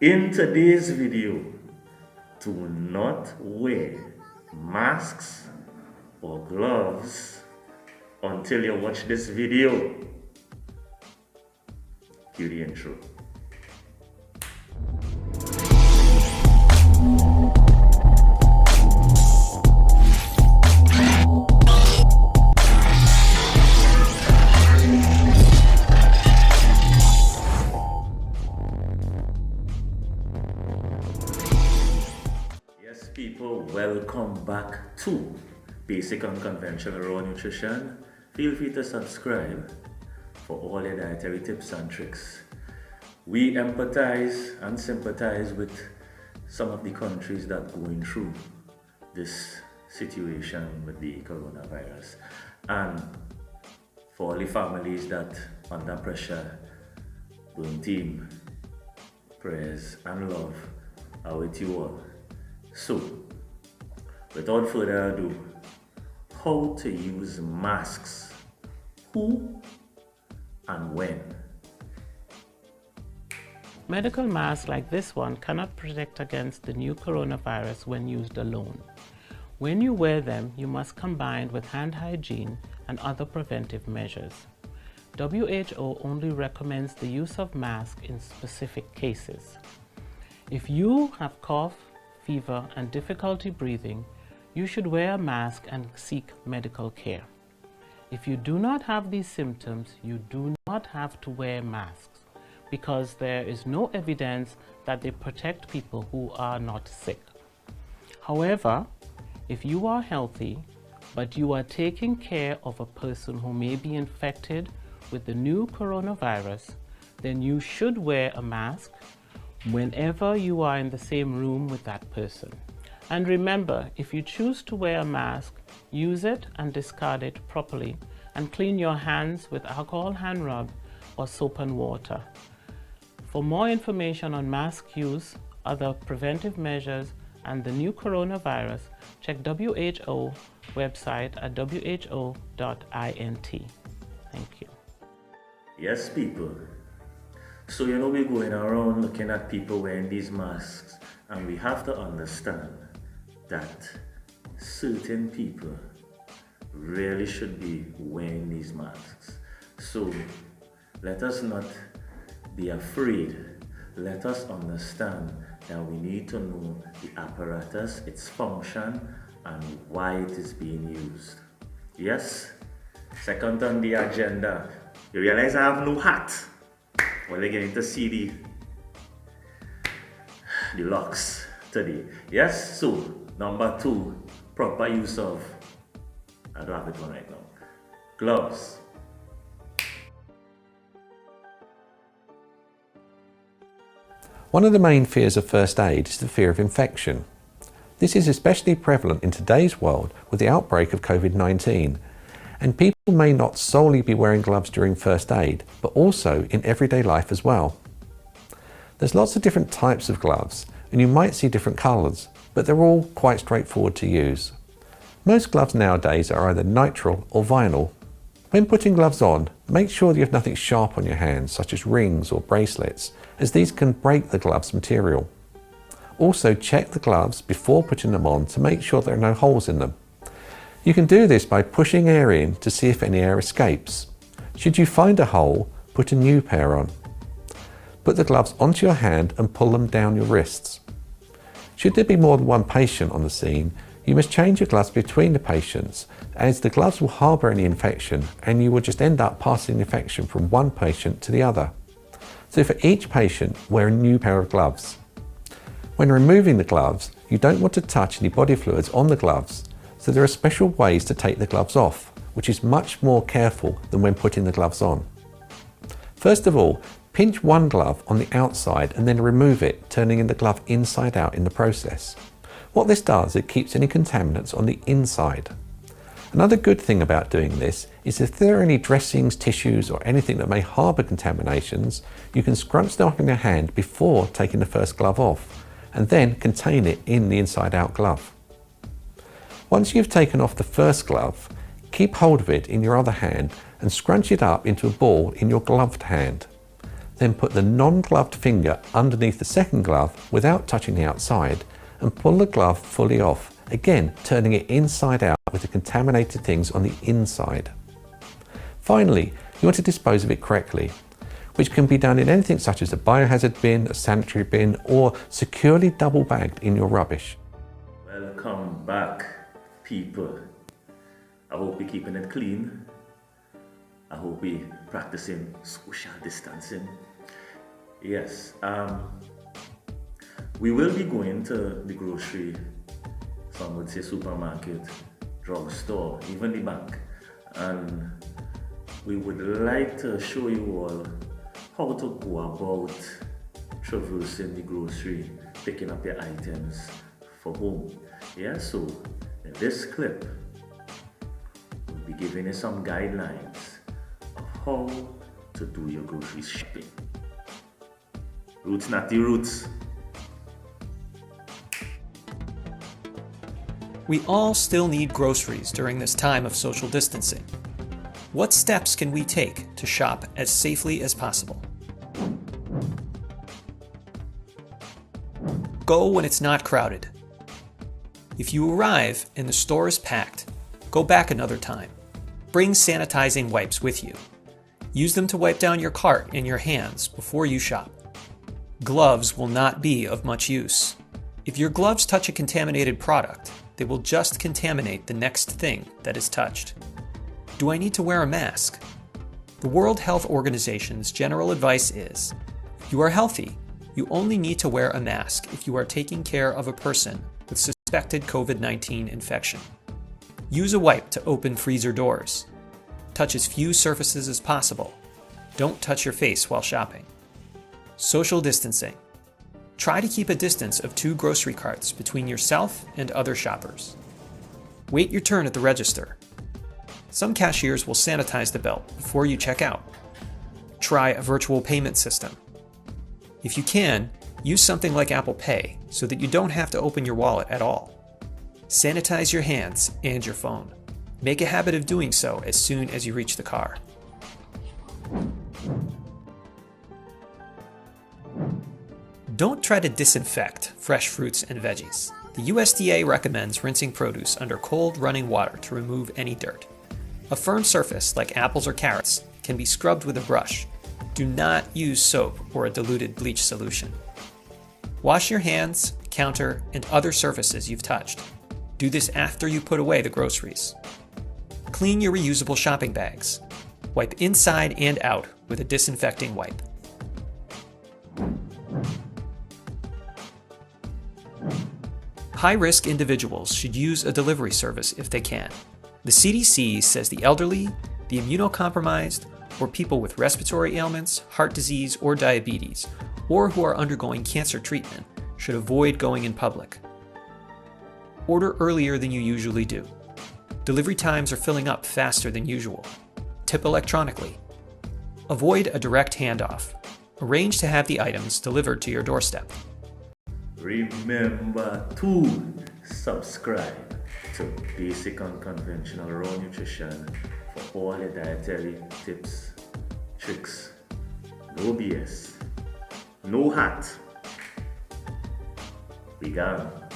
In today's video, do not wear masks or gloves until you watch this video. Cue the intro. Yes, people, welcome back to Basic Unconventional Raw Nutrition. Feel free to subscribe for all your dietary tips and tricks. We empathize and sympathize with some of the countries that are going through this situation with the coronavirus. And for all the families that under pressure, doing team, prayers and love are with you all. So, without further ado, how to use masks, who and when. Medical masks like this one cannot protect against the new coronavirus when used alone. When you wear them, you must combine with hand hygiene and other preventive measures. WHO only recommends the use of masks in specific cases. If you have cough, fever, and difficulty breathing, you should wear a mask and seek medical care. If you do not have these symptoms, you do not have to wear masks because there is no evidence that they protect people who are not sick. However, if you are healthy, but you are taking care of a person who may be infected with the new coronavirus, then you should wear a mask whenever you are in the same room with that person. And remember, if you choose to wear a mask, use it and discard it properly and clean your hands with alcohol hand rub or soap and water. For more information on mask use, other preventive measures, and the new coronavirus, check WHO website at who.int. Thank you. Yes, people. So we're going around looking at people wearing these masks, and we have to understand that certain people really should be wearing these masks. So let us not be afraid. Let us understand that we need to know the apparatus, its function, and why it is being used. Yes? Second on the agenda, you realize I have no hat. Well, you're getting to see the locks today. Yes, so number 2, proper use of, I don't have it on right now, gloves. One of the main fears of first aid is the fear of infection. This is especially prevalent in today's world with the outbreak of COVID-19, and people may not solely be wearing gloves during first aid, but also in everyday life as well. There's lots of different types of gloves, and you might see different colours, but they're all quite straightforward to use. Most gloves nowadays are either nitrile or vinyl. When putting gloves on, make sure that you have nothing sharp on your hands, such as rings or bracelets, as these can break the glove's material. Also, check the gloves before putting them on to make sure there are no holes in them. You can do this by pushing air in to see if any air escapes. Should you find a hole, put a new pair on. Put the gloves onto your hand and pull them down your wrists. Should there be more than one patient on the scene, you must change your gloves between the patients, as the gloves will harbour any infection and you will just end up passing the infection from one patient to the other. So for each patient, wear a new pair of gloves. When removing the gloves, you don't want to touch any body fluids on the gloves, so there are special ways to take the gloves off, which is much more careful than when putting the gloves on. First of all, pinch one glove on the outside and then remove it, turning the glove inside out in the process. What this does, it keeps any contaminants on the inside. Another good thing about doing this is if there are any dressings, tissues or anything that may harbour contaminations, you can scrunch them up in your hand before taking the first glove off and then contain it in the inside out glove. Once you've taken off the first glove, keep hold of it in your other hand and scrunch it up into a ball in your gloved hand. Then put the non-gloved finger underneath the second glove without touching the outside and pull the glove fully off, again turning it inside out with the contaminated things on the inside. Finally, you want to dispose of it correctly, which can be done in anything such as a biohazard bin, a sanitary bin, or securely double bagged in your rubbish. Welcome back, people. I hope you're keeping it clean. I hope we're practicing social distancing. Yes, we will be going to the grocery, some would say supermarket, drugstore, even the bank, and we would like to show you all how to go about traversing the grocery, picking up your items for home. Yeah, so in this clip, we'll be giving you some guidelines of how to do your grocery shopping. Roots, not the roots. We all still need groceries during this time of social distancing. What steps can we take to shop as safely as possible? Go when it's not crowded. If you arrive and the store is packed, go back another time. Bring sanitizing wipes with you. Use them to wipe down your cart and your hands before you shop. Gloves will not be of much use. If your gloves touch a contaminated product, they will just contaminate the next thing that is touched. Do I need to wear a mask? The World Health Organization's general advice is, if you are healthy, you only need to wear a mask if you are taking care of a person with suspected COVID-19 infection. Use a wipe to open freezer doors. Touch as few surfaces as possible. Don't touch your face while shopping. Social distancing. Try to keep a distance of 2 grocery carts between yourself and other shoppers. Wait your turn at the register. Some cashiers will sanitize the belt before you check out. Try a virtual payment system. If you can, use something like Apple Pay so that you don't have to open your wallet at all. Sanitize your hands and your phone. Make a habit of doing so as soon as you reach the car. Don't try to disinfect fresh fruits and veggies. The USDA recommends rinsing produce under cold running water to remove any dirt. A firm surface like apples or carrots can be scrubbed with a brush. Do not use soap or a diluted bleach solution. Wash your hands, counter, and other surfaces you've touched. Do this after you put away the groceries. Clean your reusable shopping bags. Wipe inside and out with a disinfecting wipe. High-risk individuals should use a delivery service if they can. The CDC says the elderly, the immunocompromised, or people with respiratory ailments, heart disease, or diabetes, or who are undergoing cancer treatment should avoid going in public. Order earlier than you usually do. Delivery times are filling up faster than usual. Tip electronically. Avoid a direct handoff. Arrange to have the items delivered to your doorstep. Remember to subscribe to Basic Unconventional Raw Nutrition for all your dietary tips, tricks, no BS, no hat. We gone.